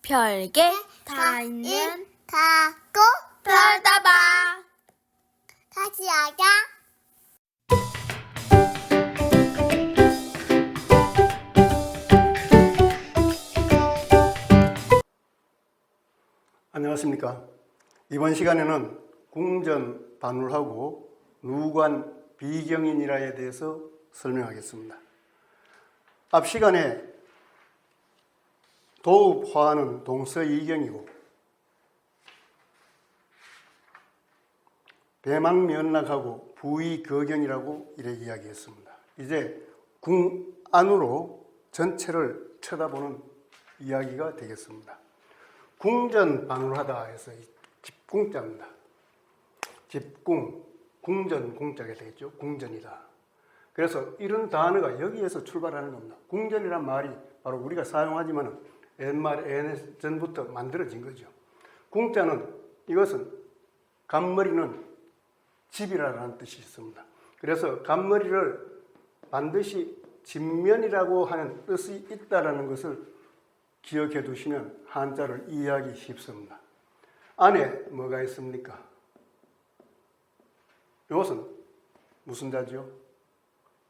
별게 다 있는 다고 별다방. 다시 하자. 안녕하십니까. 이번 시간에는 궁전 반울하고 누관 비경인이라에 대해서 설명하겠습니다. 앞 시간에 도읍 화는 동서 이경이고 대망면락하고 부의 거경이라고 이렇게 이야기했습니다. 이제 궁 안으로 전체를 쳐다보는 이야기가 되겠습니다. 궁전 반울하다 해서 집궁자입니다. 집궁, 궁전, 궁자가 되겠죠. 궁전이다. 그래서 이런 단어가 여기에서 출발하는 겁니다. 궁전이란 말이 바로 우리가 사용하지만 예전부터 만들어진 거죠. 궁자는 이것은 간머리는 집이라는 뜻이 있습니다. 그래서 간머리를 반드시 집면이라고 하는 뜻이 있다는 것을 기억해 두시면 한자를 이해하기 쉽습니다. 안에 뭐가 있습니까? 이것은 무슨 자지요?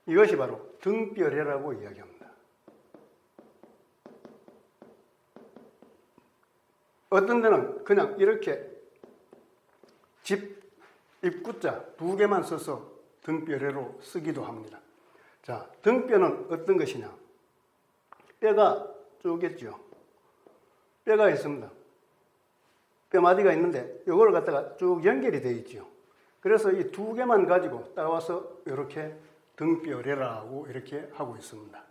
이것이 바로 등뼈래라고 이야기합니다. 어떤 데는 그냥 이렇게 집 입구자 두 개만 써서 등뼈래로 쓰기도 합니다. 자, 등뼈는 어떤 것이냐? 뼈가 쪼갰죠. 뼈가 있습니다. 뼈마디가 있는데 이걸 갖다가 쭉 연결이 되어 있죠. 그래서 이 두 개만 가지고 따와서 이렇게 등뼈래라고 이렇게 하고 있습니다.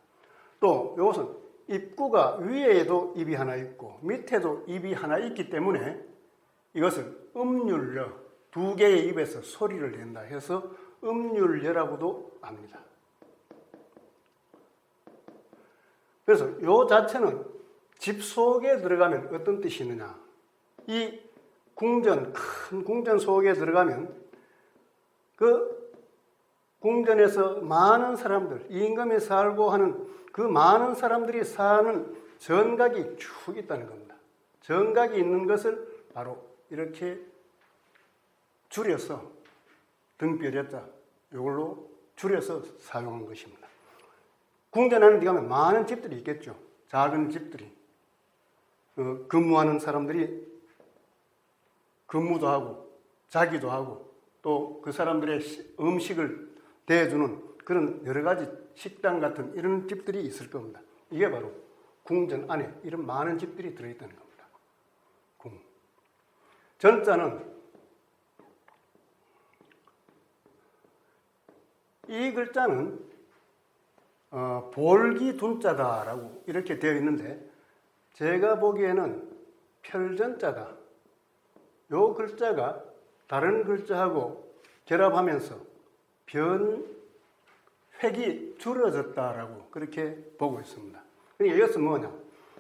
또 이것은 입구가 위에도 입이 하나 있고 밑에도 입이 하나 있기 때문에 이것을 음률려, 두 개의 입에서 소리를 낸다 해서 음률려라고도 합니다. 그래서 이 자체는 집 속에 들어가면 어떤 뜻이 있느냐? 이 궁전, 큰 궁전 속에 들어가면 그 궁전에서 많은 사람들, 임금이 살고 하는 그 많은 사람들이 사는 정각이 쭉 있다는 겁니다. 정각이 있는 것을 바로 이렇게 줄여서 등뼈래자 이걸로 줄여서 사용한 것입니다. 궁전 안에 들어가면 많은 집들이 있겠죠. 작은 집들이. 근무하는 사람들이 근무도 하고 자기도 하고 또 그 사람들의 음식을 대해주는 그런 여러 가지 식당 같은 이런 집들이 있을 겁니다. 이게 바로 궁전 안에 이런 많은 집들이 들어있다는 겁니다. 궁. 전자는 이 글자는 볼기둔자다라고 이렇게 되어 있는데 제가 보기에는 편전자다. 이 글자가 다른 글자하고 결합하면서 획이 줄어졌다라고 그렇게 보고 있습니다. 그러니까 이것은 뭐냐?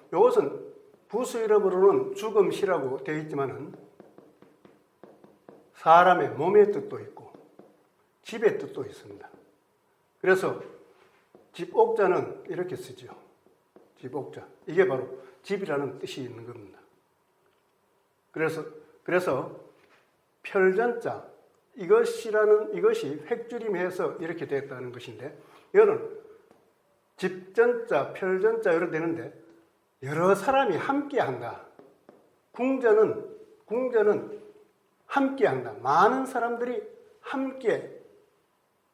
이것은 부수의로 부르는 죽음시라고 되어 있지만은 사람의 몸의 뜻도 있고 집의 뜻도 있습니다. 그래서 집옥자는 이렇게 쓰죠. 집옥자. 이게 바로 집이라는 뜻이 있는 겁니다. 그래서 편전자 이것이 획줄임해서 이렇게 됐다는 것인데 이거는 집전자, 편전자 이렇게 되는데 여러 사람이 함께 한다. 궁전은 함께 한다. 많은 사람들이 함께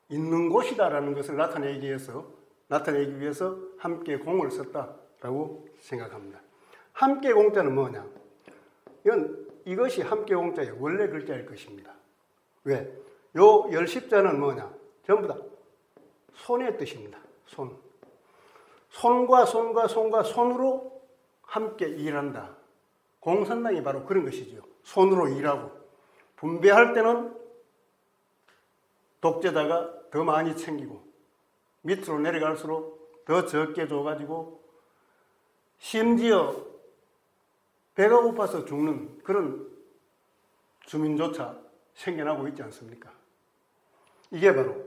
있는 곳이다라는 것을 나타내기 위해서 함께 공을 썼다라고 생각합니다. 함께 공자는 뭐냐? 이것이 함께 공자의 원래 글자일 것입니다. 왜? 요 열십자는 뭐냐? 전부 다 손의 뜻입니다. 손과 손으로 함께 일한다. 공산당이 바로 그런 것이죠. 손으로 일하고 분배할 때는 독재자가 더 많이 챙기고 밑으로 내려갈수록 더 적게 줘가지고 심지어 배가 고파서 죽는 그런 주민조차 생겨나고 있지 않습니까? 이게 바로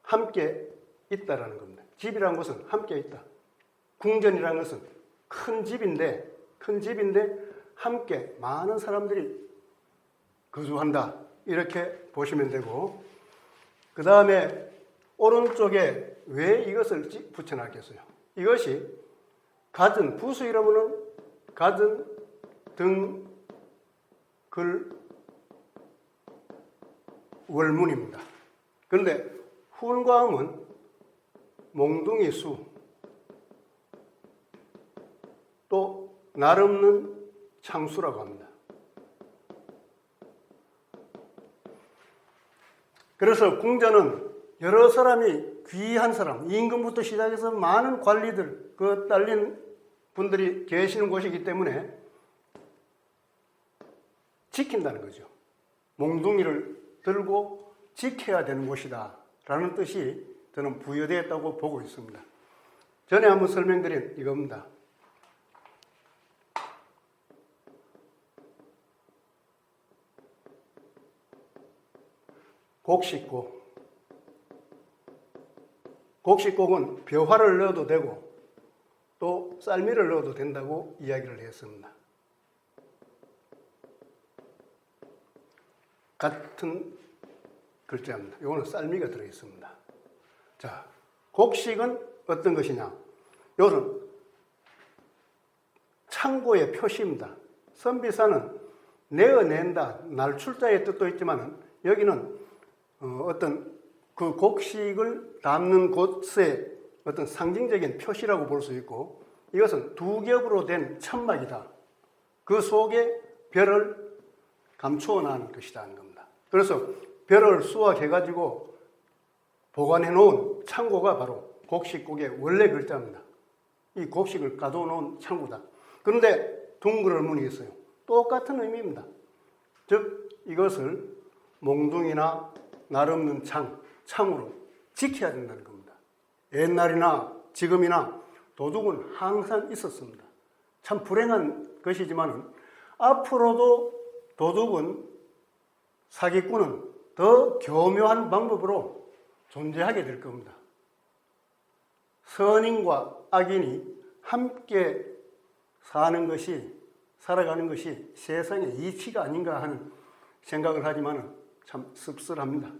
함께 있다라는 겁니다. 집이라는 것은 함께 있다. 궁전이라는 것은 큰 집인데 큰 집인데 함께 많은 사람들이 거주한다. 이렇게 보시면 되고, 그 다음에 오른쪽에 왜 이것을 붙여놨겠어요? 이것이 갖은, 부수 이름은 갖은 등글 월문입니다. 그런데 훈과음은 몽둥이 수, 또 날없는 창수라고 합니다. 그래서 궁전은 여러 사람이, 귀한 사람, 임금부터 시작해서 많은 관리들, 그 딸린 분들이 계시는 곳이기 때문에 지킨다는 거죠. 몽둥이를 들고 지켜야 되는 곳이다 라는 뜻이 저는 부여되었다고 보고 있습니다. 전에 한번 설명드린 이겁니다. 곡식곡. 곡식곡은 벼화를 넣어도 되고 또 쌀미를 넣어도 된다고 이야기를 했습니다. 같은 글자입니다. 이거는 쌀미가 들어있습니다. 자, 곡식은 어떤 것이냐? 이것은 창고의 표시입니다. 선비사는 내어낸다, 날출자의 뜻도 있지만 여기는 어떤 그 곡식을 담는 곳의 어떤 상징적인 표시라고 볼 수 있고, 이것은 두 겹으로 된 천막이다. 그 속에 벼를 감추어 놓은 것이다 하는 겁니다. 그래서 벼를 수확해가지고 보관해 놓은 창고가 바로 곡식곡의 원래 글자입니다. 이 곡식을 가둬 놓은 창고다. 그런데 둥글어문이 있어요. 똑같은 의미입니다. 즉 이것을 몽둥이나 날 없는 창으로 지켜야 된다는 겁니다. 옛날이나 지금이나 도둑은 항상 있었습니다. 참 불행한 것이지만 앞으로도 도둑은, 사기꾼은 더 교묘한 방법으로 존재하게 될 겁니다. 선인과 악인이 함께 살아가는 것이 세상의 이치가 아닌가 하는 생각을 하지만 참 씁쓸합니다.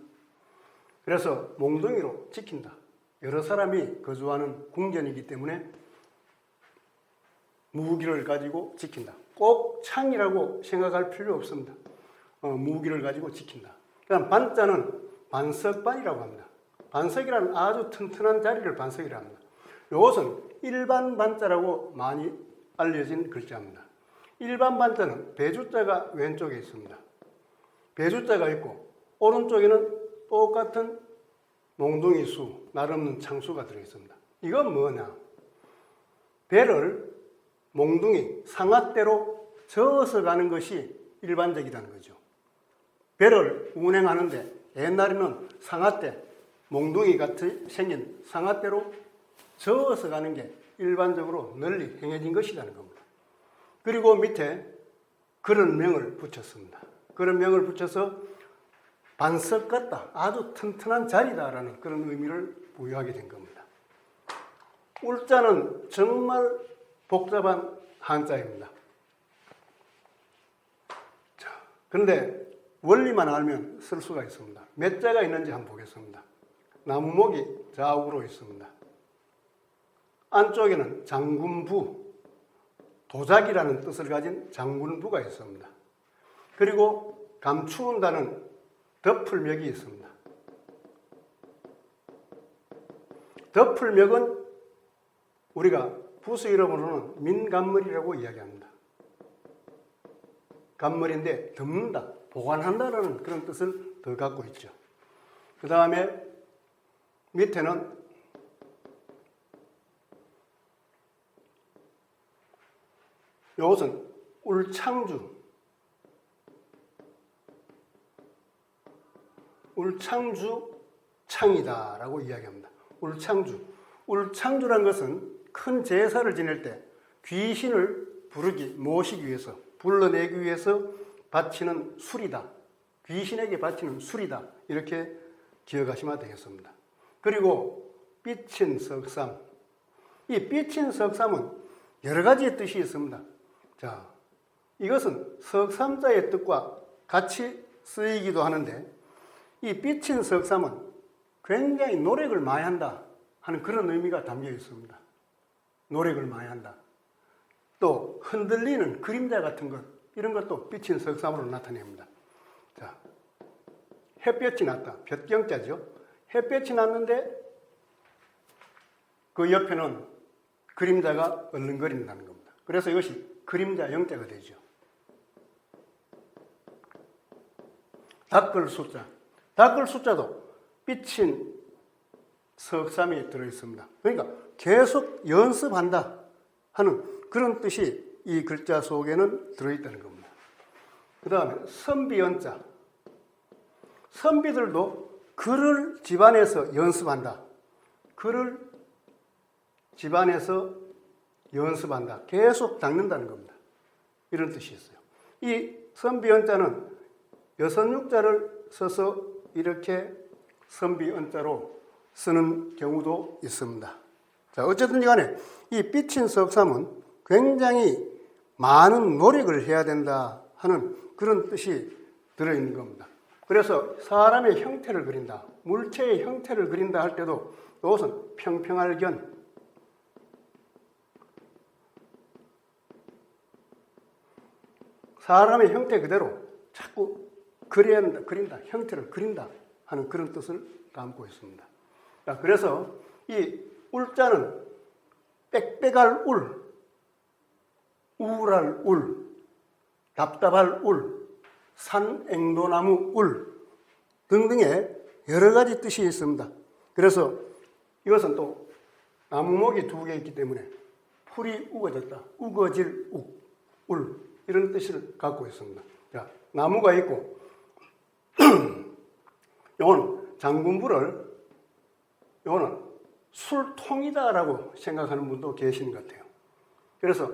그래서 몽둥이로 지킨다. 여러 사람이 거주하는 궁전이기 때문에 무기를 가지고 지킨다. 꼭 창이라고 생각할 필요 없습니다. 무기를 가지고 지킨다. 그다음 반자는 반석반이라고 합니다. 반석이라는 아주 튼튼한 자리를 반석이라고 합니다. 이것은 일반 반자라고 많이 알려진 글자입니다. 일반 반자는 배주자가 왼쪽에 있습니다. 배주자가 있고 오른쪽에는 똑같은 몽둥이 수, 날 없는 창수가 들어있습니다. 이건 뭐냐? 배를 몽둥이, 상아대로 저어서 가는 것이 일반적이라는 거죠. 배를 운행하는데 옛날에는 상아대, 몽둥이 같이 생긴 상아대로 저어서 가는 게 일반적으로 널리 행해진 것이라는 겁니다. 그리고 밑에 그런 명을 붙였습니다. 그런 명을 붙여서 반석 같다, 아주 튼튼한 자리다라는 그런 의미를 부여하게 된 겁니다. 울자는 정말 복잡한 한자입니다. 자, 그런데 원리만 알면 쓸 수가 있습니다. 몇 자가 있는지 한번 보겠습니다. 나무목이 좌우로 있습니다. 안쪽에는 장군부, 도자기라는 뜻을 가진 장군부가 있습니다. 그리고 감추운다는 덮을멱이 있습니다. 덮을멱은 우리가 부수 이름으로는 민간머리라고 이야기합니다. 간머리인데 덮는다, 보관한다라는 그런 뜻을 더 갖고 있죠. 그 다음에 밑에는 이것은 울창주 창이다라고 이야기합니다. 울창주란 것은 큰 제사를 지낼 때 귀신을 모시기 위해서, 불러내기 위해서 바치는 술이다. 귀신에게 바치는 술이다. 이렇게 기억하시면 되겠습니다. 그리고 삐친 석삼. 이 삐친 석삼은 여러 가지의 뜻이 있습니다. 자, 이것은 석삼자의 뜻과 같이 쓰이기도 하는데 이 삐친 석삼은 굉장히 노력을 많이 한다 하는 그런 의미가 담겨 있습니다. 노력을 많이 한다. 또 흔들리는 그림자 같은 것 이런 것도 삐친 석삼으로 나타냅니다. 자, 햇볕이 났다. 볕경자죠. 햇볕이 났는데 그 옆에는 그림자가 얼른거린다는 겁니다. 그래서 이것이 그림자 영자가 되죠. 닦을 숫자. 닦을 숫자도 삐친 석삼이 들어있습니다. 그러니까 계속 연습한다 하는 그런 뜻이 이 글자 속에는 들어있다는 겁니다. 그 다음에 선비연자. 선비들도 글을 집안에서 연습한다. 글을 집안에서 연습한다. 계속 닦는다는 겁니다. 이런 뜻이 있어요. 이 선비연자는 여선육자를 써서 이렇게 선비연자로 쓰는 경우도 있습니다. 자, 어쨌든 간에 이 삐친 석삼은 굉장히 많은 노력을 해야 된다 하는 그런 뜻이 들어있는 겁니다. 그래서 사람의 형태를 그린다, 물체의 형태를 그린다 할 때도 이것은 평평할견, 사람의 형태 그대로 자꾸 그린다, 형태를 그린다 하는 그런 뜻을 담고 있습니다. 자, 그래서 이 울자는 빽빽할 울, 우울할 울, 답답할 울, 산앵도나무 울 등등의 여러 가지 뜻이 있습니다. 그래서 이것은 또 나무목이 두 개 있기 때문에 풀이 우거졌다, 우거질 울 이런 뜻을 갖고 있습니다. 자, 나무가 있고 이거는 장군부를 이거는 술통이다라고 생각하는 분도 계시는 것 같아요. 그래서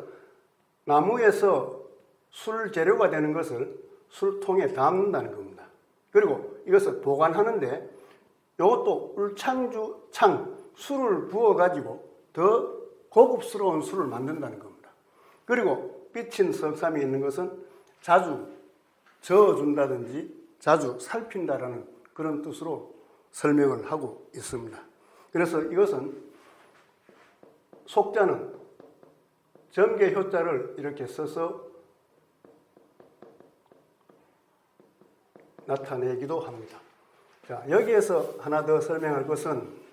나무에서 술 재료가 되는 것을 술통에 담는다는 겁니다. 그리고 이것을 보관하는데 이것도 울창주 창, 술을 부어가지고 더 고급스러운 술을 만든다는 겁니다. 그리고 삐친 석삼이 있는 것은 자주 저어준다든지 자주 살핀다라는 그런 뜻으로 설명을 하고 있습니다. 그래서 이것은 속자는 점괘효자를 이렇게 써서 나타내기도 합니다. 자, 여기에서 하나 더 설명할 것은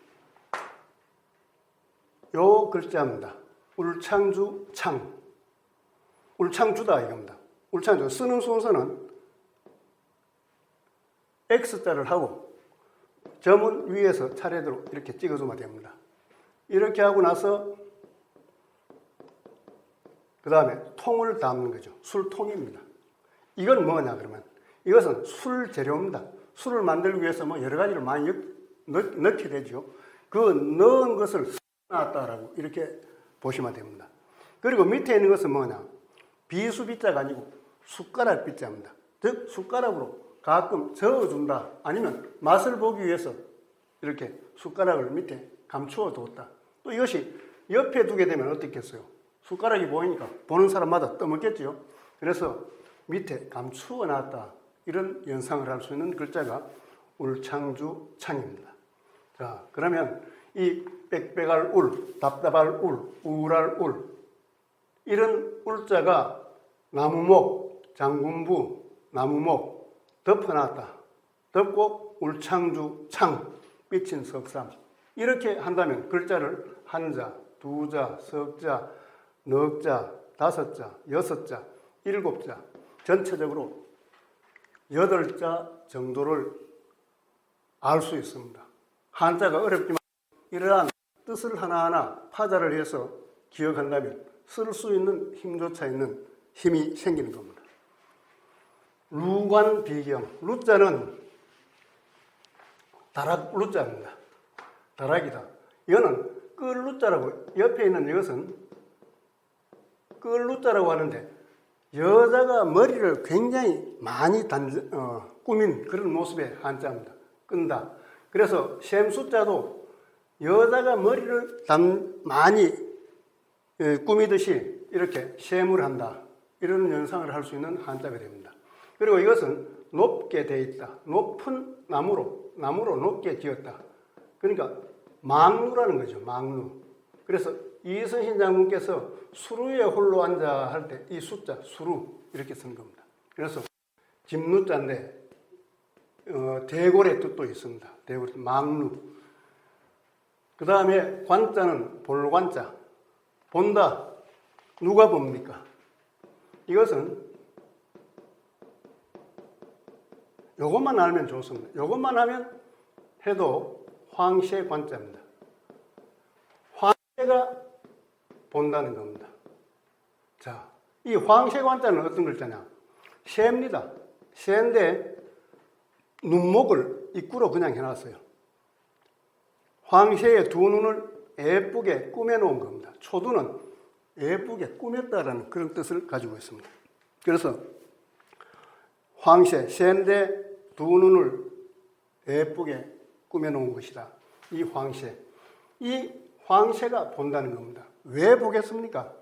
요 글자입니다. 울창주 창. 울창주다 이겁니다. 울창주 쓰는 순서는 X자를 하고 점은 위에서 차례대로 이렇게 찍어주면 됩니다. 이렇게 하고 나서 그 다음에 통을 담는 거죠. 술통입니다. 이건 뭐냐 그러면 이것은 술 재료입니다. 술을 만들기 위해서 뭐 여러 가지를 많이 넣게 되죠. 그 넣은 것을 놨다라고 이렇게 보시면 됩니다. 그리고 밑에 있는 것은 뭐냐? 비수비자가 아니고 숟가락 비자입니다. 즉 숟가락으로 가끔 저어준다. 아니면 맛을 보기 위해서 이렇게 숟가락을 밑에 감추어 뒀다. 또 이것이 옆에 두게 되면 어떻겠어요? 숟가락이 보이니까 보는 사람마다 떠먹겠죠. 그래서 밑에 감추어 놨다. 이런 연상을 할 수 있는 글자가 울창주 창입니다. 자, 그러면 이 빽빽할 울, 답답할 울, 우울할 울 이런 울자가 나무목, 장군부, 나무목 덮어놨다. 덮고 울창주 창, 삐친 석삼 이렇게 한다면 글자를 한자, 두자, 석자, 넉자, 다섯자, 여섯자, 일곱자 전체적으로 8자 정도를 알 수 있습니다. 한자가 어렵지만 이러한 뜻을 하나하나 파자를 해서 기억한다면 쓸 수 있는 힘조차 있는 힘이 생기는 겁니다. 루관 비경, 루자는 다락 루자입니다. 다락이다. 이거는 끌 루자라고 옆에 있는 이것은 끌 루자라고 하는데 여자가 머리를 굉장히 많이 꾸민 그런 모습의 한자입니다. 끈다. 그래서 셈숫자도 여자가 머리를 많이 꾸미듯이 이렇게 셈을 한다. 이런 연상을 할 수 있는 한자가 됩니다. 그리고 이것은 높게 돼 있다. 높은 나무로 높게 지었다. 그러니까 망루라는 거죠. 망루. 그래서 이순신 장군께서 수루에 홀로 앉아 할 때 이 숫자 수루 이렇게 쓴 겁니다. 그래서 집루자인데 대궐의 뜻도 있습니다. 대궐 망루. 그 다음에 관자는 볼관자. 본다. 누가 봅니까? 이것은 요것만 알면 좋습니다. 요것만 하면 해도 황새 관자입니다. 황새가 본다는 겁니다. 자, 이 황새 관자는 어떤 글자냐? 새입니다. 새인데 눈목을 입구로 그냥 해놨어요. 황새의 두 눈을 예쁘게 꾸며놓은 겁니다. 초두는 예쁘게 꾸몄다라는 그런 뜻을 가지고 있습니다. 그래서 황새, 새인데 두 눈을 예쁘게 꾸며놓은 것이다. 이 황새. 이 황새가 본다는 겁니다. 왜 보겠습니까?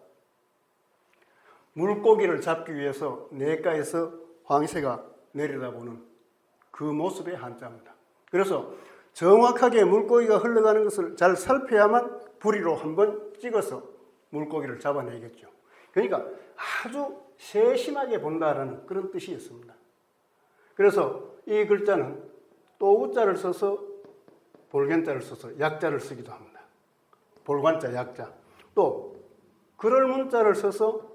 물고기를 잡기 위해서 냇가에서 황새가 내려다보는 그 모습의 한자입니다. 그래서 정확하게 물고기가 흘러가는 것을 잘 살펴야만 부리로 한번 찍어서 물고기를 잡아내겠죠. 그러니까 아주 세심하게 본다라는 그런 뜻이 있습니다. 그래서 이 글자는 또 우자를 써서 볼견자를 써서 약자를 쓰기도 합니다. 볼관자, 약자. 또 그럴 문자를 써서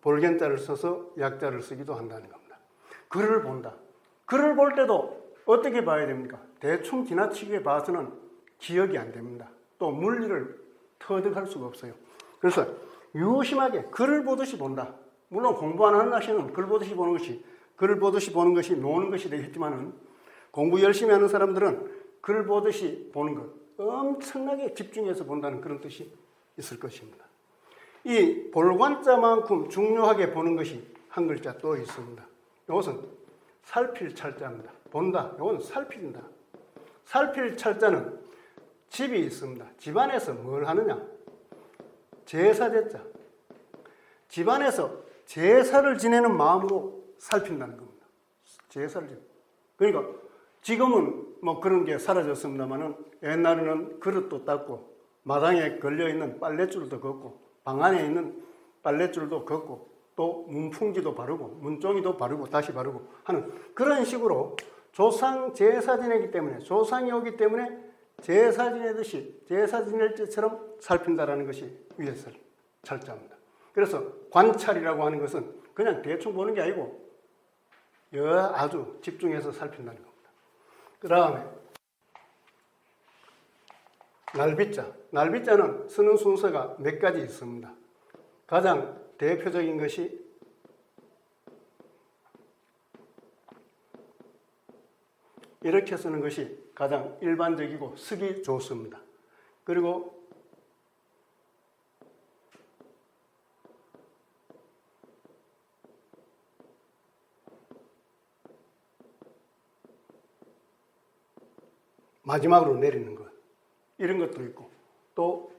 볼견자를 써서 약자를 쓰기도 한다는 겁니다. 글을 본다. 글을 볼 때도 어떻게 봐야 됩니까? 대충 지나치게 봐서는 기억이 안 됩니다. 또 물리를 터득할 수가 없어요. 그래서 유심하게 글을 보듯이 본다. 물론 공부 안 하는 학생은 글 보듯이 보는 것이 노는 것이 되겠지만은 공부 열심히 하는 사람들은 글 보듯이 보는 것, 엄청나게 집중해서 본다는 그런 뜻이 있을 것입니다. 이 볼관자만큼 중요하게 보는 것이 한 글자 또 있습니다. 이것은 살필 찰자입니다. 본다. 이건 살필다. 살필 찰자는 집이 있습니다. 집안에서 뭘 하느냐? 제사제자. 집안에서 제사를 지내는 마음으로 살핀다는 겁니다. 제사를 지내. 그러니까 지금은 뭐 그런 게 사라졌습니다만은 옛날에는 그릇도 닦고 마당에 걸려있는 빨랫줄도 걷고 방 안에 있는 빨랫줄도 걷고 또 문풍지도 바르고 문종이도 바르고 다시 바르고 하는 그런 식으로 조상 제사 지내기 때문에 조상이 오기 때문에 제사 지내듯이 제사 지낼 때처럼 살핀다라는 것이 위에 찰자입니다. 그래서 관찰이라고 하는 것은 그냥 대충 보는 게 아니고 아주 집중해서 살핀다는 겁니다. 그 다음에 날비자. 날비자는 쓰는 순서가 몇 가지 있습니다. 가장 대표적인 것이 이렇게 쓰는 것이 가장 일반적이고 쓰기 좋습니다. 그리고 마지막으로 내리는 것. 이런 것도 있고 또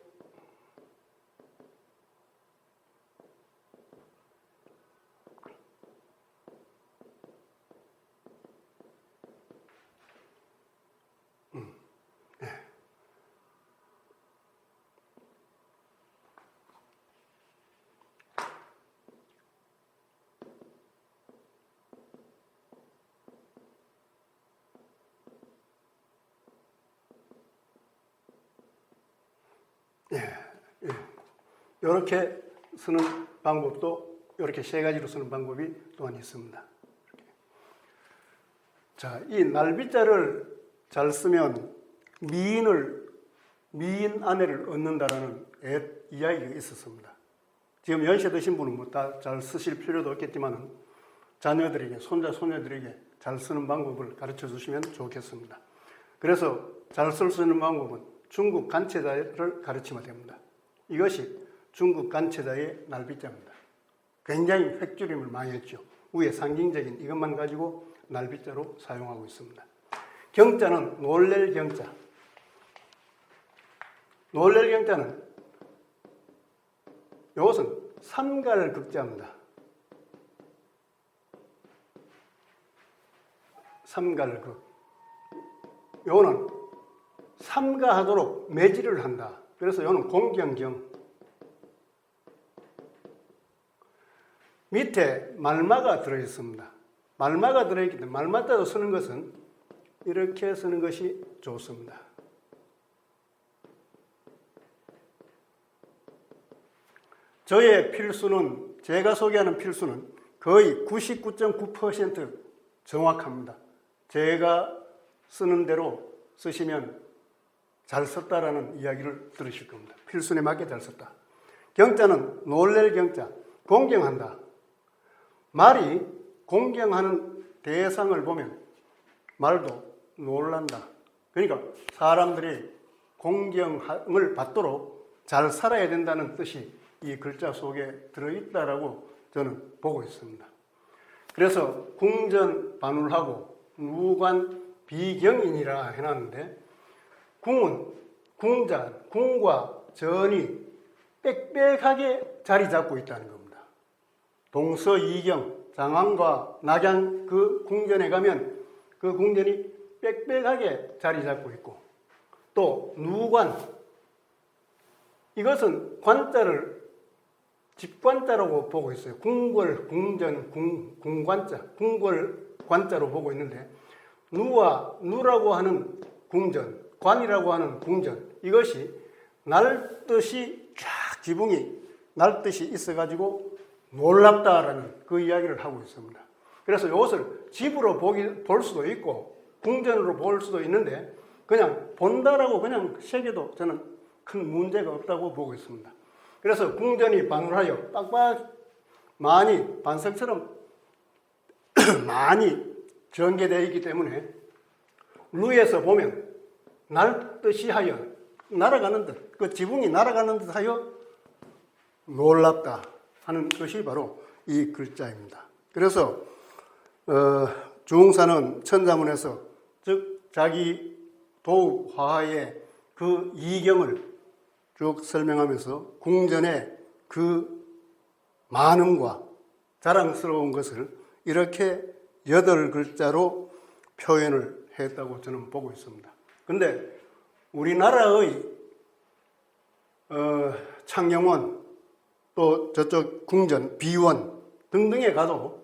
이렇게 쓰는 방법도 이렇게 세 가지로 쓰는 방법이 또한 있습니다. 자, 이 날비자를 잘 쓰면 미인 아내를 얻는다라는 이야기가 있었습니다. 지금 연세 드신 분은 뭐 다 잘 쓰실 필요도 없겠지만 자녀들에게 손자 손녀들에게 잘 쓰는 방법을 가르쳐 주시면 좋겠습니다. 그래서 잘 쓸 수 있는 방법은 중국 간체자를 가르치면 됩니다. 이것이 중국 간체자의 날비자입니다. 굉장히 획줄임을 많이 했죠. 위에 상징적인 이것만 가지고 날비자로 사용하고 있습니다. 경자는 놀랠 경자. 놀랠 경자는 이것은 삼갈 극자입니다. 삼갈극. 요거는 삼가하도록 매질을 한다. 그래서 요는 공경경. 밑에 말마가 들어있습니다. 말마가 들어있기 때문에 말맞다로 쓰는 것은 이렇게 쓰는 것이 좋습니다. 저의 필수는, 제가 소개하는 필수는 거의 99.9% 정확합니다. 제가 쓰는 대로 쓰시면 잘 썼다라는 이야기를 들으실 겁니다. 필순에 맞게 잘 썼다. 경자는 놀랄 경자, 공경한다. 말이 공경하는 대상을 보면 말도 놀란다. 그러니까 사람들이 공경을 받도록 잘 살아야 된다는 뜻이 이 글자 속에 들어있다라고 저는 보고 있습니다. 그래서 궁전 반울하고 누관 비경인이라 해놨는데, 궁은 궁전, 궁과 전이 빽빽하게 자리 잡고 있다는 겁니다. 동서 이경, 장안과 낙양 그 궁전에 가면 그 궁전이 빽빽하게 자리 잡고 있고, 또 누관, 이것은 관자를 집관자라고 보고 있어요. 궁궐, 궁전, 궁관자, 궁궐 관자로 보고 있는데, 누라고 하는 궁전, 관이라고 하는 궁전, 이것이 날듯이 쫙 지붕이 날듯이 있어가지고 놀랍다라는 그 이야기를 하고 있습니다. 그래서 이것을 집으로 볼 수도 있고 궁전으로 볼 수도 있는데, 그냥 본다라고 그냥 새겨도 저는 큰 문제가 없다고 보고 있습니다. 그래서 궁전이 반울하여 빡빡 많이 반석처럼 많이 전개되어 있기 때문에 루에서 보면 날듯이 하여 날아가는 듯, 그 지붕이 날아가는 듯 하여 놀랍다 하는 것이 바로 이 글자입니다. 그래서 중사는 천자문에서 즉 자기 도읍 화하의 그 이경을 쭉 설명하면서 궁전의 그 많음과 자랑스러운 것을 이렇게 8글자로 표현을 했다고 저는 보고 있습니다. 근데 우리나라의 창녕원, 또 저쪽 궁전, 비원 등등에 가도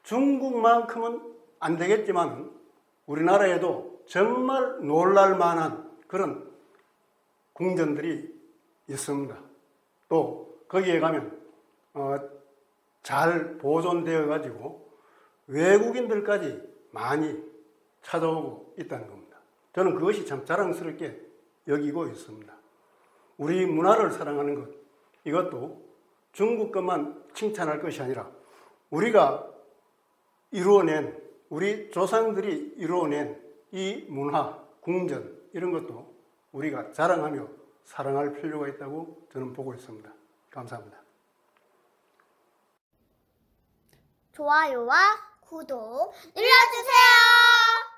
중국만큼은 안 되겠지만 우리나라에도 정말 놀랄 만한 그런 궁전들이 있습니다. 또 거기에 가면 잘 보존되어 가지고 외국인들까지 많이 찾아오고 있다는 겁니다. 저는 그것이 참 자랑스럽게 여기고 있습니다. 우리 문화를 사랑하는 것, 이것도 중국 것만 칭찬할 것이 아니라 우리가 이루어낸, 우리 조상들이 이루어낸 이 문화, 궁전 이런 것도 우리가 자랑하며 사랑할 필요가 있다고 저는 보고 있습니다. 감사합니다. 좋아요와 구독 눌러주세요.